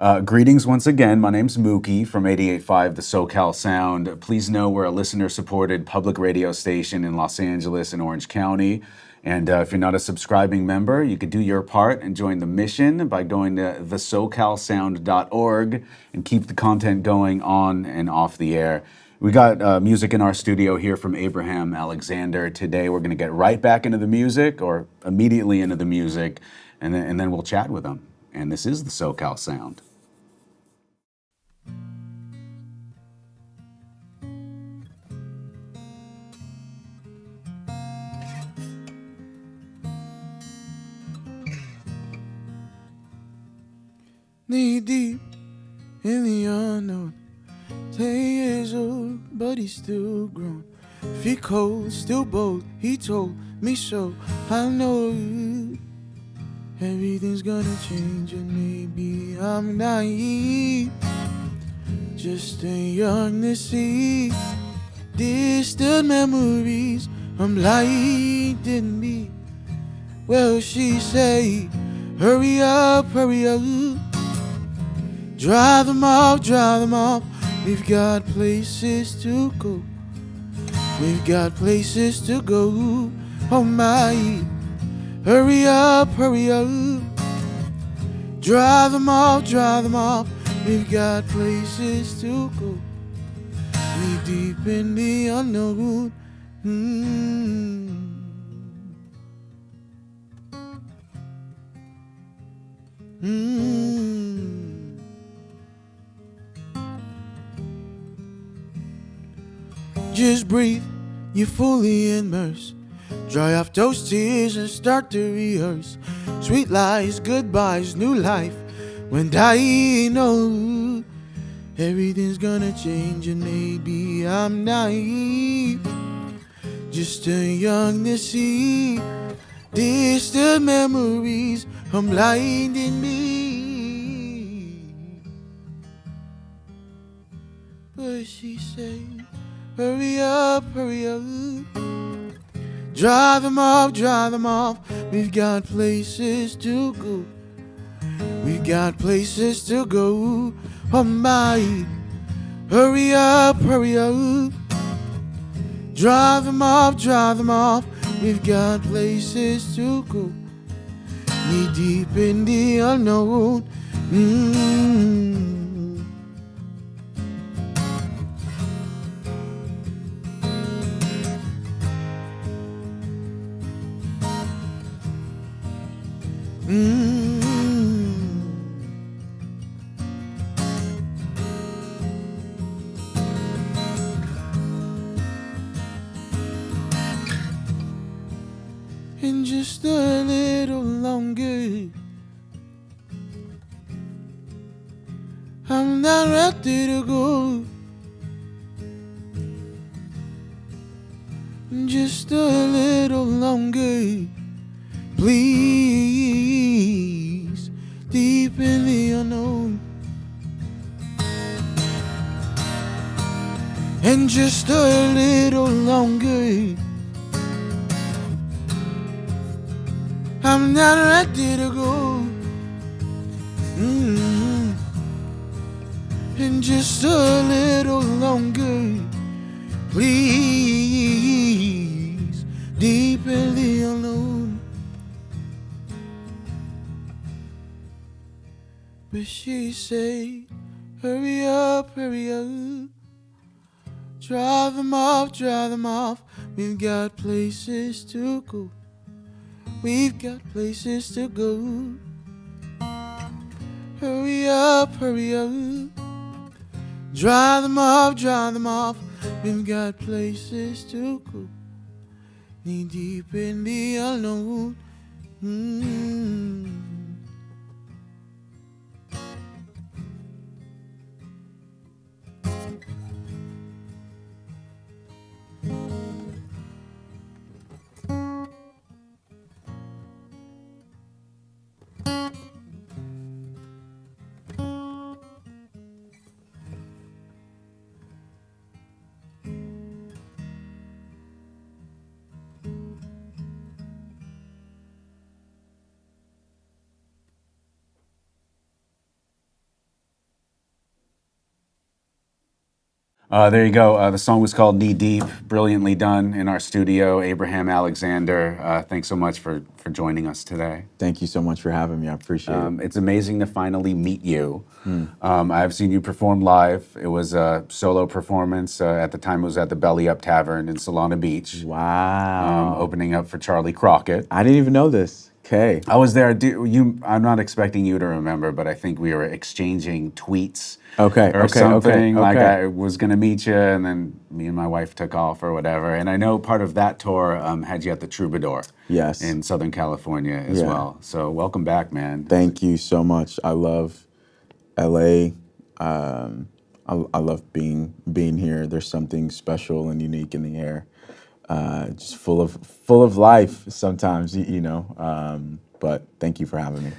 Greetings once again. My name's Mookie from 88.5 The SoCal Sound. Please know we're a listener-supported public radio station in Los Angeles and Orange County. And if you're not a subscribing member, you could do your part and join the mission by going to thesocalsound.org and keep the content going on and off the air. We got music in our studio here from Abraham Alexander. Today we're going to get right back into the music, or immediately into the music, and then we'll chat with him. And this is the SoCal Sound. Knee deep in the unknown, 10 years old, but he's still grown. Feet cold, still bold, he told me so. I know everything's gonna change, and maybe I'm naive, just too young to see distant memories. I'm blinding me. Well, she say, hurry up, hurry up. Drive them off, we've got places to go. We've got places to go, oh my. Hurry up. Drive them off, we've got places to go. We deep in the unknown. Just breathe, you're fully immersed. Dry off those tears and start to rehearse. Sweet lies, goodbyes, new life. When I know everything's gonna change, and maybe I'm naive, just too young to see distant memories are blinding me. But she said, hurry up. Drive them off, we've got places to go. We've got places to go, oh my. Hurry up. Drive them off, we've got places to go. Knee deep in the unknown. And just a little longer, I'm not ready to go. Just a little longer, please, deep in the unknown. And just a little longer, I'm not ready to go. And just a little longer, please, deep in the unknown. But she said, hurry up. Drive them off, we've got places to go. We've got places to go. Hurry up. Drive them off, we've got places to go. Knee deep in the unknown. There you go. The song was called Knee Deep, brilliantly done in our studio. Abraham Alexander, thanks so much for joining us today. Thank you so much for having me. I appreciate it. It's amazing to finally meet you. I've seen you perform live. It was a solo performance. At the time, it was at the Belly Up Tavern in Solana Beach, Wow. opening up for Charlie Crockett. I didn't even know this. Okay. I was there. I'm not expecting you to remember, but I think we were exchanging tweets Okay. or Okay. something. Okay. Like Okay. I was going to meet you, and then me and my wife took off or whatever. And I know part of that tour had you at the Troubadour Yes. in Southern California as Yeah. well. So welcome back, man. Thank you so much. I love LA. I love being here. There's something special and unique in the air. Just full of life sometimes, you know. But thank you for having me.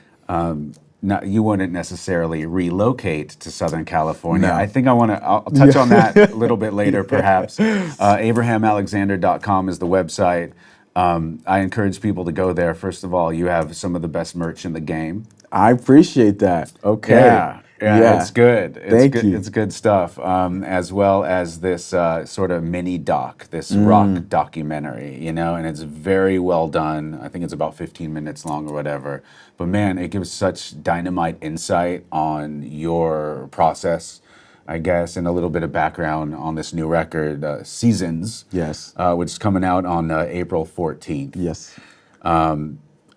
Now, you wouldn't necessarily relocate to Southern California. No. I think I'll touch on that a little bit later, perhaps. AbrahamAlexander.com is the website. I encourage people to go there. First of all, you have some of the best merch in the game. I appreciate that. Okay. Yeah, it's good. Thank you. It's good stuff. As well as this sort of mini doc, this rock documentary, you know, and it's very well done. I think it's about 15 minutes long or whatever. But man, it gives such dynamite insight on your process, I guess, and a little bit of background on this new record, Seasons. Yes. Which is coming out on April 14th. Yes.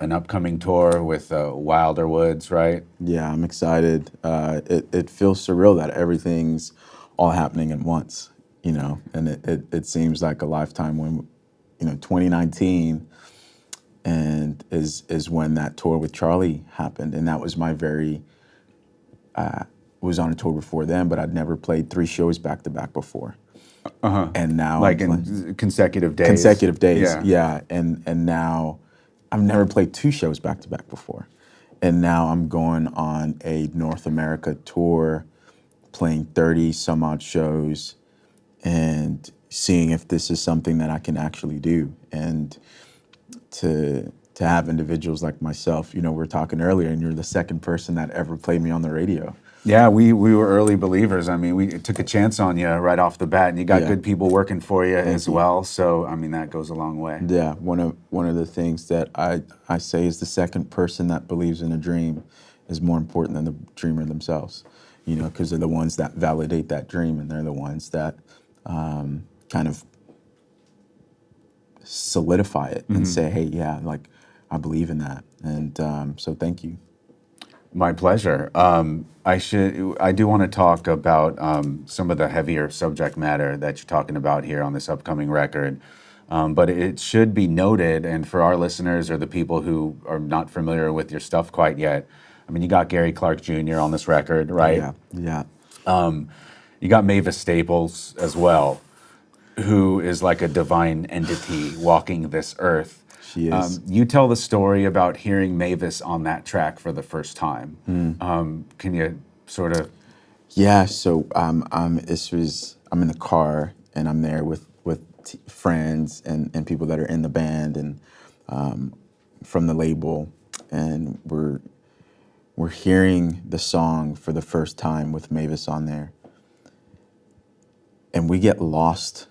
An upcoming tour with Wilder Woods, right? Yeah, I'm excited. It feels surreal that everything's all happening at once, you know, and it seems like a lifetime when, you know, 2019 and is when that tour with Charlie happened. And that was my was on a tour before then, but I'd never played 3 shows back to back before. And now Like I'm in consecutive days. consecutive days. Yeah. Yeah. And now I've never played 2 shows back to back before. And now I'm going on a North America tour, playing 30 some odd shows and seeing if this is something that I can actually do. And to have individuals like myself, you know, we were talking earlier and you're the second person that ever played me on the radio. Yeah, we were early believers. I mean, we took a chance on you right off the bat, and you got Yeah. good people working for you as you. well. So, I mean, that goes a long way. Yeah, one of the things that I say is the second person that believes in a dream is more important than the dreamer themselves, you know, because they're the ones that validate that dream and they're the ones that kind of solidify it and say, hey, yeah, like I believe in that. And so thank you. My pleasure. I do want to talk about some of the heavier subject matter that you're talking about here on this upcoming record. But it should be noted, and for our listeners or the people who are not familiar with your stuff quite yet, I mean, you got Gary Clark Jr. on this record, right? Yeah, yeah. You got Mavis Staples as well, who is like a divine entity walking this earth. She is. You tell the story about hearing Mavis on that track for the first time. Can you sort of? Yeah. So I'm in the car and I'm there with friends and people that are in the band and from the label, and we're hearing the song for the first time with Mavis on there, and we get lost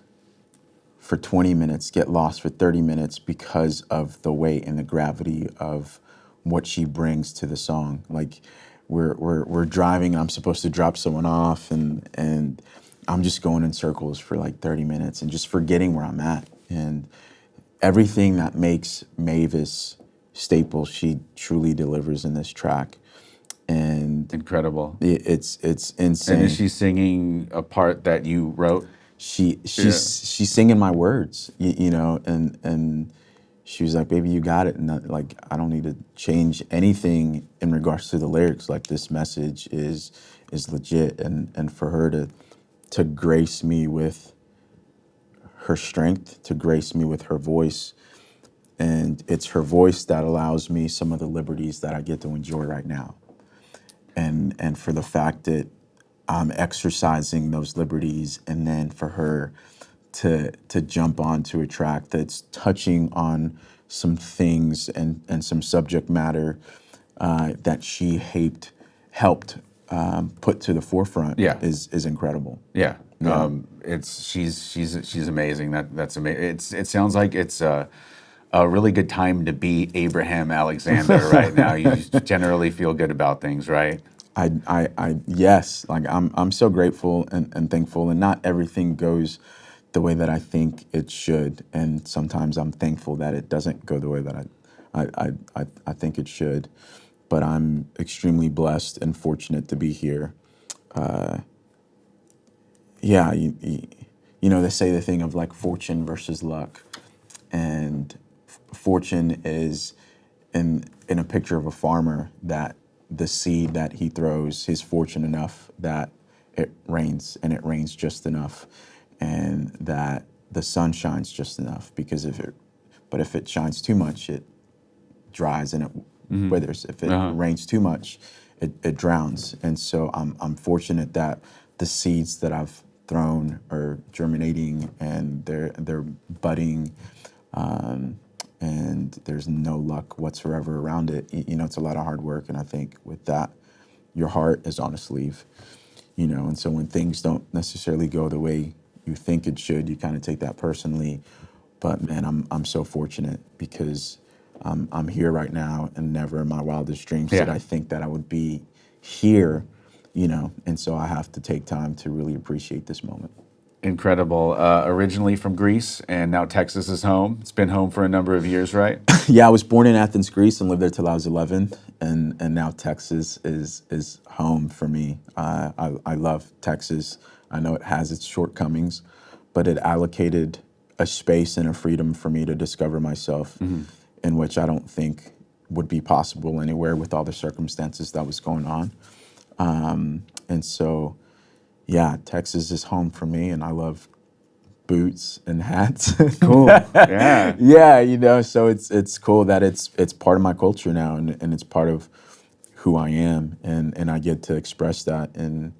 for 20 minutes, get lost for 30 minutes because of the weight and the gravity of what she brings to the song. Like we're driving and I'm supposed to drop someone off and I'm just going in circles for like 30 minutes and just forgetting where I'm at. And everything that makes Mavis Staples, she truly delivers in this track. And Incredible. it's insane. And is she singing a part that you wrote? She's singing my words, you know, and she was like, "Baby, you got it." And like, I don't need to change anything in regards to the lyrics. Like, this message is legit, and for her to grace me with her strength, to grace me with her voice, and it's her voice that allows me some of the liberties that I get to enjoy right now, and for the fact that I'm exercising those liberties, and then for her to jump onto a track that's touching on some things and some subject matter that she helped put to the forefront Yeah. is incredible. Yeah. she's amazing. That's amazing. It sounds like it's a really good time to be Abraham Alexander right now. You generally feel good about things, right? Yes, like I'm so grateful and thankful, and not everything goes the way that I think it should, and sometimes I'm thankful that it doesn't go the way that I think it should. But I'm extremely blessed and fortunate to be here. Yeah, you know, they say the thing of like fortune versus luck, and fortune is in a picture of a farmer that the seed that he throws, he's fortunate enough that it rains, and it rains just enough, and that the sun shines just enough, because if it shines too much, it dries and it withers. If it rains too much, it drowns. And so I'm fortunate that the seeds that I've thrown are germinating, and they're budding, and there's no luck whatsoever around it. You know, it's a lot of hard work, and I think with that, your heart is on a sleeve. You know, and so when things don't necessarily go the way you think it should, you kind of take that personally. But man, I'm so fortunate, because I'm here right now, and never in my wildest dreams did I think that I would be here, you know, and so I have to take time to really appreciate this moment. Incredible. Originally from Greece, and now Texas is home. It's been home for a number of years, right? Yeah, I was born in Athens, Greece, and lived there till I was 11, and now Texas is home for me. I love Texas. I know it has its shortcomings, but it allocated a space and a freedom for me to discover myself, in which I don't think would be possible anywhere with all the circumstances that was going on. And so, yeah, Texas is home for me, and I love boots and hats. Cool. Yeah. Yeah, you know, so it's cool that it's part of my culture now, and it's part of who I am, and I get to express that and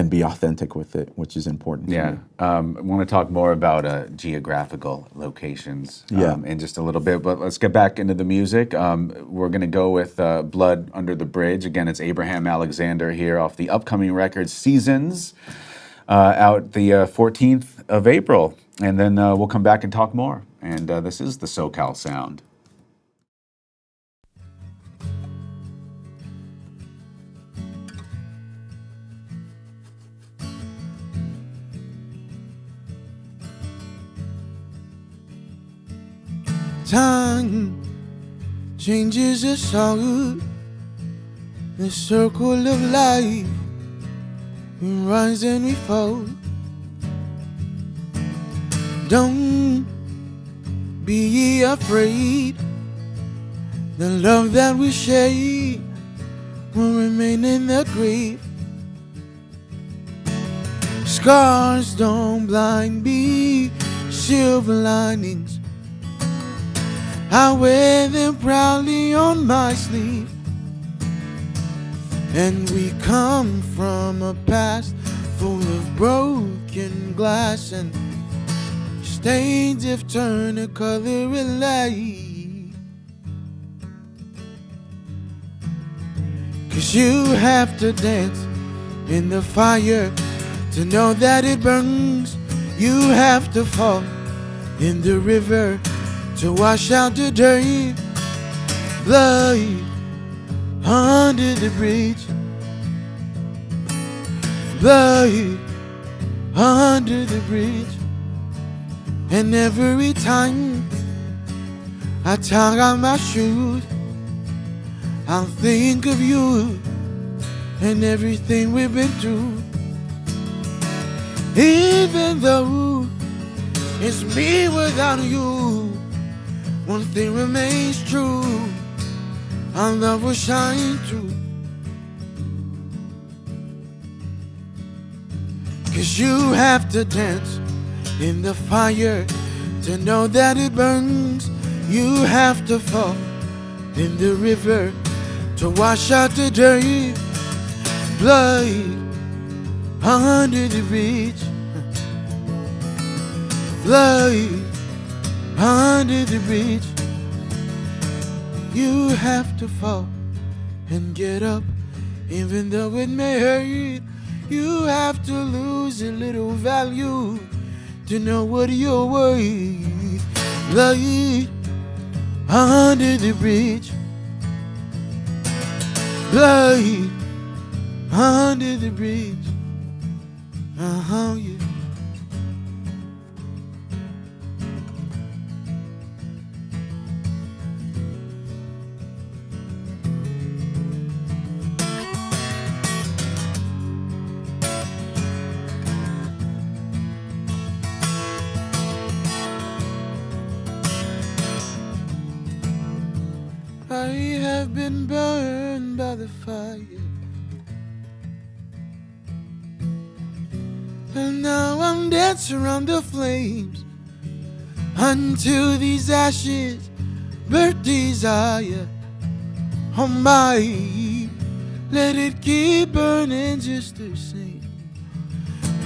be authentic with it, which is important for me. I want to talk more about geographical locations in just a little bit, but let's get back into the music. We're going to go with Blood Under the Bridge. Again, it's Abraham Alexander here off the upcoming record Seasons, out the 14th of April. And then we'll come back and talk more. And this is the SoCal Sound. Time changes us all. The circle of life, we rise and we fall. Don't be ye afraid. The love that we share will remain in the grave. Scars don't blind me, silver linings, I wear them proudly on my sleeve. And we come from a past full of broken glass, and stains have turned a color of light. 'Cause you have to dance in the fire to know that it burns. You have to fall in the river to wash out the dirt. Blood under the bridge. Blood under the bridge. And every time I tie on my shoes, I'll think of you and everything we've been through. Even though it's me without you, one thing remains true, our love will shine through. 'Cause you have to dance in the fire to know that it burns. You have to fall in the river to wash out the dirt. Blood under the bridge. Blood under the bridge. You have to fall and get up, even though it may hurt. You have to lose a little value to know what you're worth. Light under the bridge. Light under the bridge. Yeah. I have been burned by the fire, and now I'm dancing around the flames until these ashes burn desire. Oh my, let it keep burning just the same.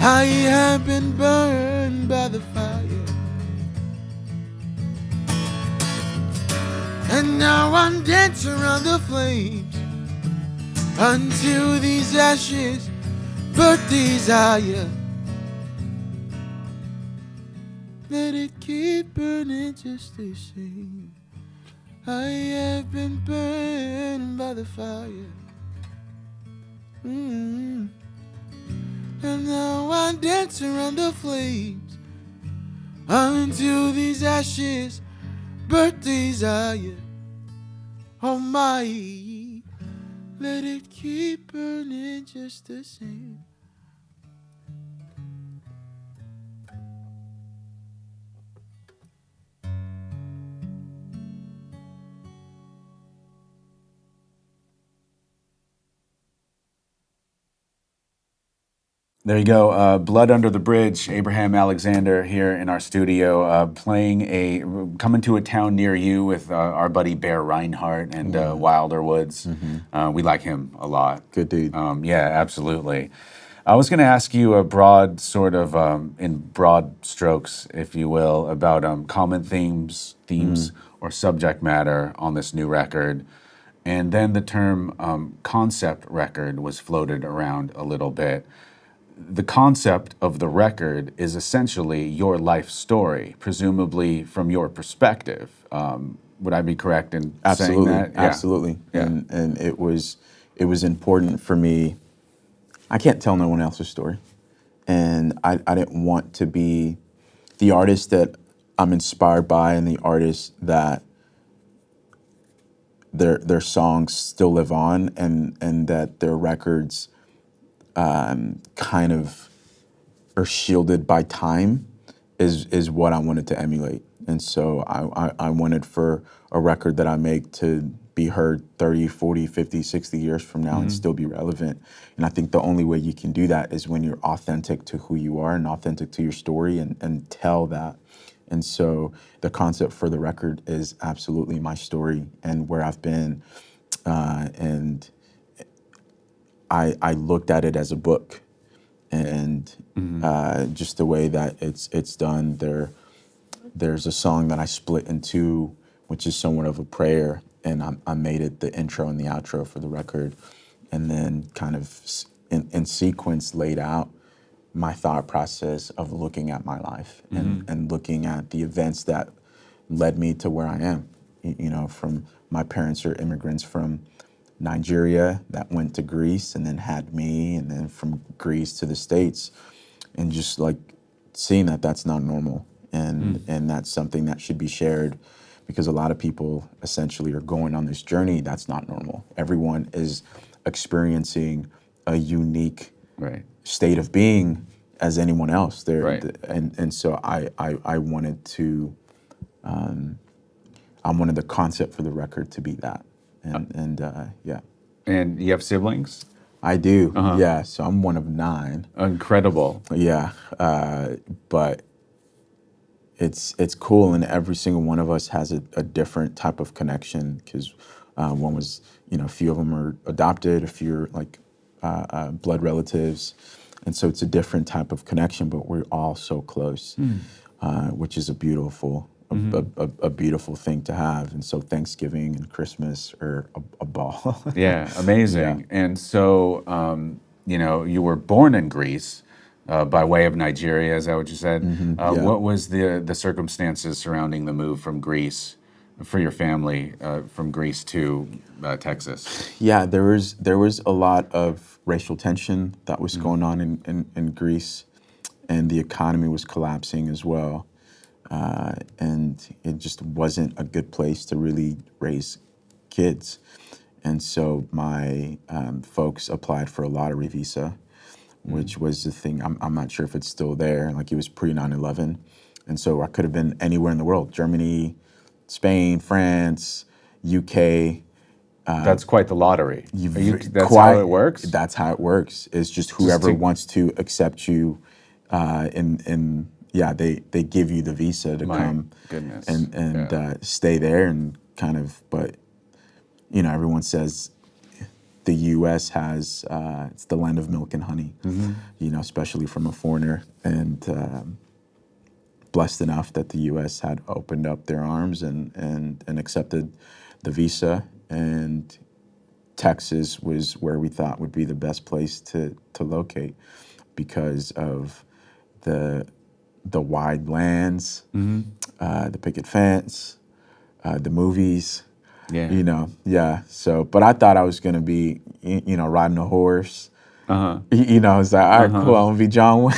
I have been burned by the fire, and now I'm dancing around the flames until these ashes burn desire. Let it keep burning just the same. I have been burned by the fire. And now I dance around the flames until these ashes burn desire. Oh my, let it keep burning just the same. There you go. Blood Under the Bridge. Abraham Alexander here in our studio, coming to a town near you with our buddy Bear Reinhardt and Wilder Woods. We like him a lot. Good dude. Yeah, absolutely. I was going to ask you a broad sort of, in broad strokes, if you will, about common themes or subject matter on this new record. And then the term concept record was floated around a little bit. The concept of the record is essentially your life story, presumably from your perspective. Would I be correct in saying that? Yeah. Absolutely. Yeah. And it was important for me. I can't tell no one else's story. And I didn't want to be the artist that I'm inspired by and the artist that their songs still live on and that their records kind of are shielded by time is what I wanted to emulate. And so I wanted for a record that I make to be heard 30, 40, 50, 60 years from now and still be relevant. And I think the only way you can do that is when you're authentic to who you are and authentic to your story and tell that. And so the concept for the record is absolutely my story and where I've been. And I looked at it as a book. And just the way that it's done, there's a song that I split in two, which is somewhat of a prayer, and I made it the intro and the outro for the record, and then kind of in sequence laid out my thought process of looking at my life and looking at the events that led me to where I am. You know, from my parents are immigrants from Nigeria that went to Greece and then had me, and then from Greece to the States, and just like seeing that that's not normal, and that's something that should be shared, because a lot of people essentially are going on this journey that's not normal. Everyone is experiencing a unique state of being as anyone else. And so I wanted to I wanted the concept for the record to be that. And yeah. And you have siblings? I do, yeah. So I'm one of 9. Incredible. Yeah, but it's cool, and every single one of us has a different type of connection, because one was, a few of them are adopted, a few are like blood relatives, and so it's a different type of connection, but we're all so close, which is a beautiful thing to have. And so Thanksgiving and Christmas are a ball. Yeah, amazing. Yeah. And so you were born in Greece by way of Nigeria. Is that what you said? Yeah. What was the circumstances surrounding the move from Greece for your family from Greece to Texas? Yeah, there was a lot of racial tension that was going on in Greece, and the economy was collapsing as well. And it just wasn't a good place to really raise kids. And so my folks applied for a lottery visa, which was the thing. I'm not sure if it's still there. Like, it was pre 9/11. And so I could have been anywhere in the world: Germany, Spain, France, UK. That's quite the lottery. That's Quite- how it works? That's how it works. It's just whoever wants to accept you, they give you the visa to My come goodness. and stay there and kind of. But everyone says the U.S. has it's the land of milk and honey. Especially from a foreigner, and blessed enough that the U.S. had opened up their arms and accepted the visa. And Texas was where we thought would be the best place to locate because of the wide lands, the picket fence, the movies. Yeah. So, but I thought I was gonna be, riding a horse. Uh-huh. I was like, all right, cool. I'm gonna be John Wayne.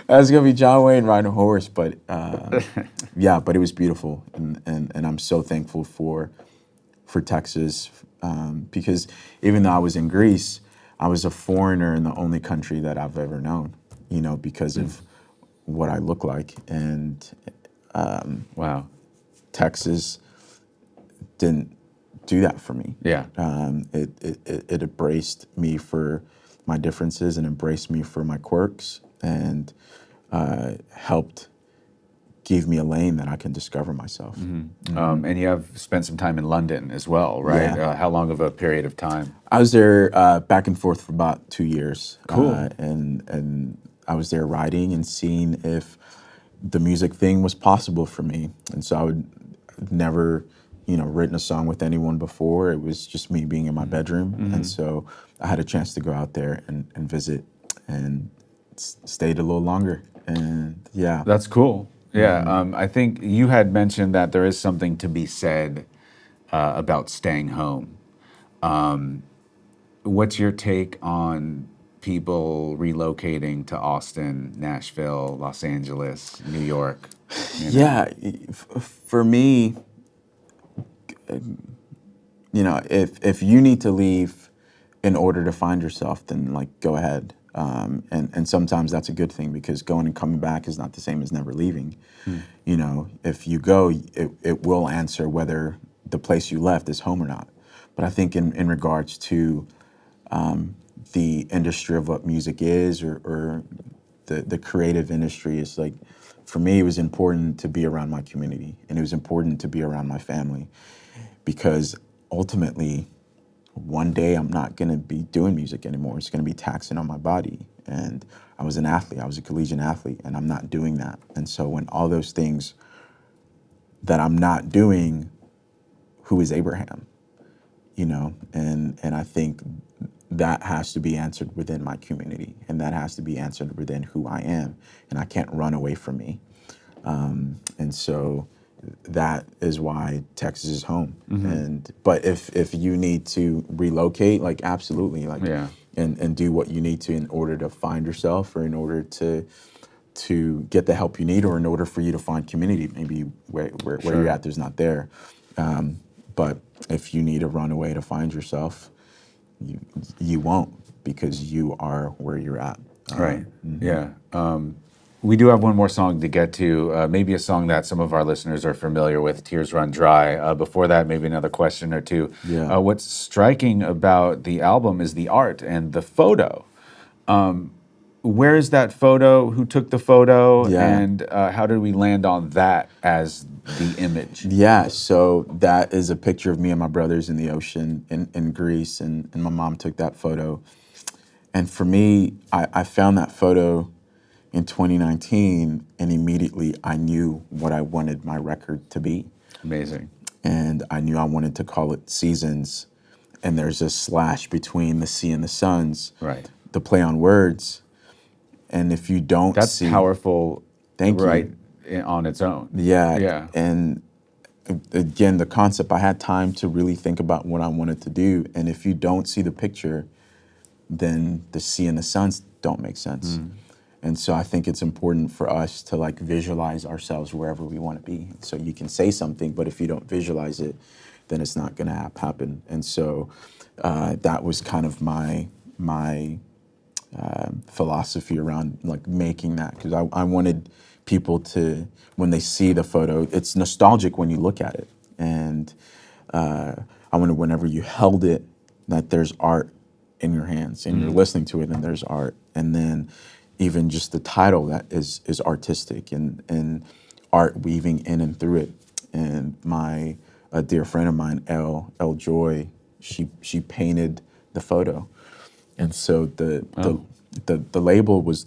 I was gonna be John Wayne riding a horse, but but it was beautiful, and I'm so thankful for Texas, because even though I was in Greece, I was a foreigner in the only country that I've ever known, because of what I look like, and Wow. Texas didn't do that for me. Yeah. It embraced me for my differences and embraced me for my quirks, and helped give me a lane that I can discover myself. And you have spent some time in London as well, right? Yeah. How long of a period of time? I was there back and forth for about 2 years. Cool. And I was there writing and seeing if the music thing was possible for me. And so I'd never, written a song with anyone before. It was just me being in my bedroom. And so I had a chance to go out there and visit, and stayed a little longer. And yeah. That's cool. Yeah. I think you had mentioned that there is something to be said about staying home. What's your take on people relocating to Austin, Nashville, Los Angeles, New York? Yeah, for me, if you need to leave in order to find yourself, then go ahead. And sometimes that's a good thing, because going and coming back is not the same as never leaving. If you go, it will answer whether the place you left is home or not. But I think in regards to the industry of what music is, or the creative industry, is for me, it was important to be around my community, and it was important to be around my family, because ultimately, one day I'm not going to be doing music anymore. It's going to be taxing on my body. And I was an athlete. I was a collegiate athlete, and I'm not doing that. And so when all those things that I'm not doing, who is Abraham? And I think that has to be answered within my community, and that has to be answered within who I am, and I can't run away from me. And so that is why Texas is home. But if you need to relocate, absolutely, Yeah. and do what you need to in order to find yourself, or in order to get the help you need, or in order for you to find community, maybe where you're at, there's not there. But if you need to run away to find yourself, you won't, because you are where you're at. Right. Yeah. We do have one more song to get to, maybe a song that some of our listeners are familiar with, Tears Run Dry. Before that, maybe another question or two. Yeah. What's striking about the album is the art and the photo. Where is that photo? Who took the photo? Yeah. And how did we land on that as the image? Yeah, so that is a picture of me and my brothers in the ocean in Greece, and my mom took that photo. And for me, I found that photo in 2019, and immediately I knew what I wanted my record to be. Amazing. And I knew I wanted to call it Seasons. and there's a slash between the C and the Suns. Right. The play on words. And if you don't That's see, powerful. Thank you. Right. On its own. Yeah. Yeah. And again, the concept, I had time to really think about what I wanted to do. And if you don't see the picture, then the C and the Suns don't make sense. And so I think it's important for us to like visualize ourselves wherever we want to be. So you can say something, but if you don't visualize it, then it's not going to happen. And so that was kind of my philosophy around like making that, because I wanted people to, when they see the photo, it's nostalgic when you look at it. And I wanted whenever you held it, that there's art in your hands and you're listening to it and there's art. And then even just the title that is artistic and art weaving in and through it. And a dear friend of mine, L Joy, she painted the photo. And so the label was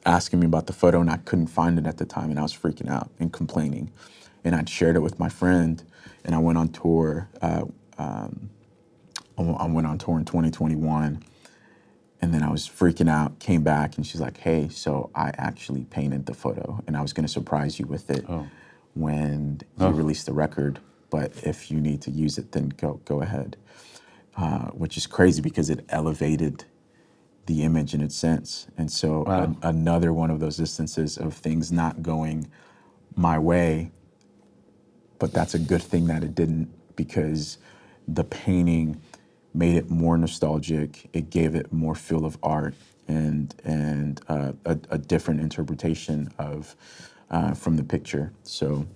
asking me about the photo and I couldn't find it at the time and I was freaking out and complaining. And I'd shared it with my friend and I went on tour. I went on tour in 2021 and then I was freaking out, came back and she's like, hey, so I actually painted the photo and I was gonna surprise you with it when you release the record. But if you need to use it, then go ahead. Which is crazy because it elevated the image in its sense. And so another one of those instances of things not going my way, but that's a good thing that it didn't, because the painting made it more nostalgic. It gave it more feel of art and a different interpretation of from the picture. So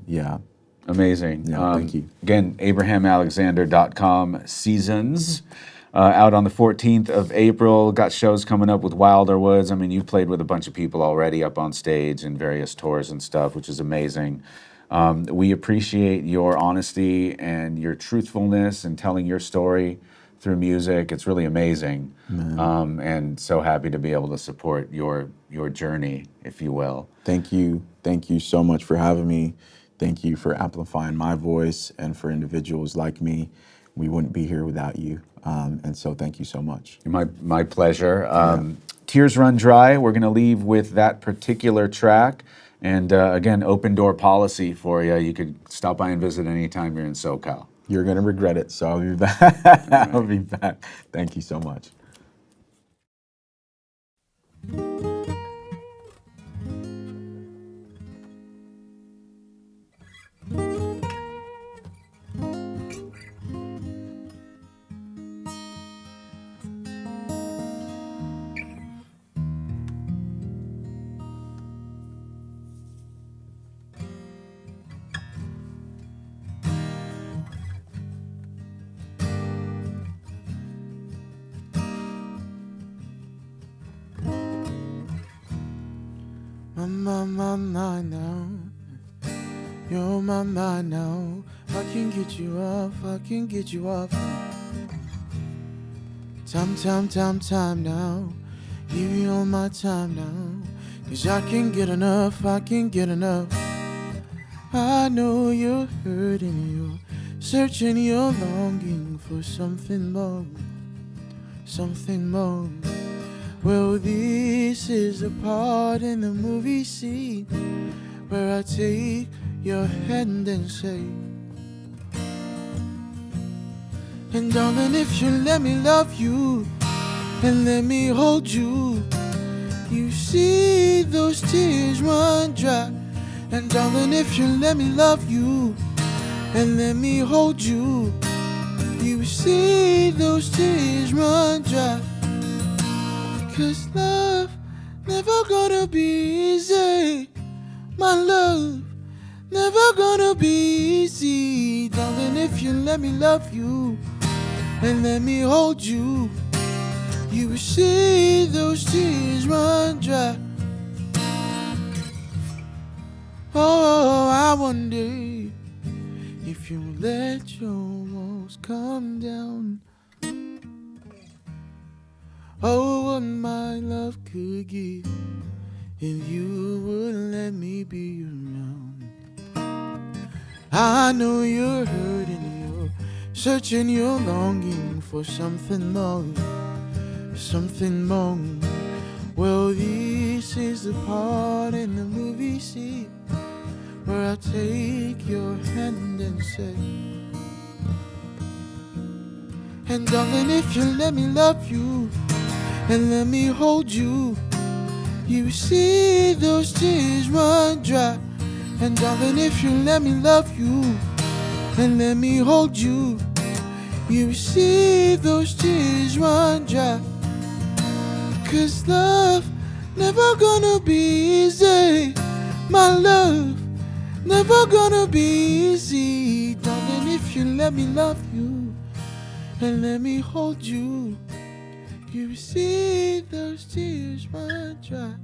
yeah. Amazing. Yeah, thank you. Again, AbrahamAlexander.com seasons. Out on the 14th of April. Got shows coming up with Wilder Woods. I mean, you've played with a bunch of people already up on stage and various tours and stuff, which is amazing. We appreciate your honesty and your truthfulness and telling your story through music. It's really amazing. And so happy to be able to support your journey, if you will. Thank you. Thank you so much for having me. Thank you for amplifying my voice, and for individuals like me. We wouldn't be here without you. And so thank you so much. My pleasure. Tears Run Dry, we're going to leave with that particular track. And again, open door policy for you. You could stop by and visit anytime you're in SoCal. You're going to regret it, so I'll be back. I'll be back. Thank you so much. My mind now. You're my mind now. I can get you off. I can get you off. Time now. Give you all my time now. 'Cause I can't get enough. I can't get enough. I know you're hurting. You're searching. You're longing for something more. Something more. Well, this is a part in the movie scene where I take your hand and say, and darling, if you let me love you and let me hold you, you see those tears run dry. And darling, if you let me love you and let me hold you, you see those tears run dry. 'Cause love never gonna be easy. My love never gonna be easy. Darling, if you let me love you and let me hold you, you will see those tears run dry. Oh, I wonder if you let your walls come down. Oh, what my love could give if you would let me be around. I know you're hurting, you're searching, you're longing for something more, something more. Well, this is the part in the movie scene where I take your hand and say, and darling, if you let me love you and let me hold you, you see those tears run dry. And darling, if you let me love you and let me hold you, you see those tears run dry. 'Cause love never gonna be easy, my love never gonna be easy. Darling, if you let me love you and let me hold you, you see those tears run dry.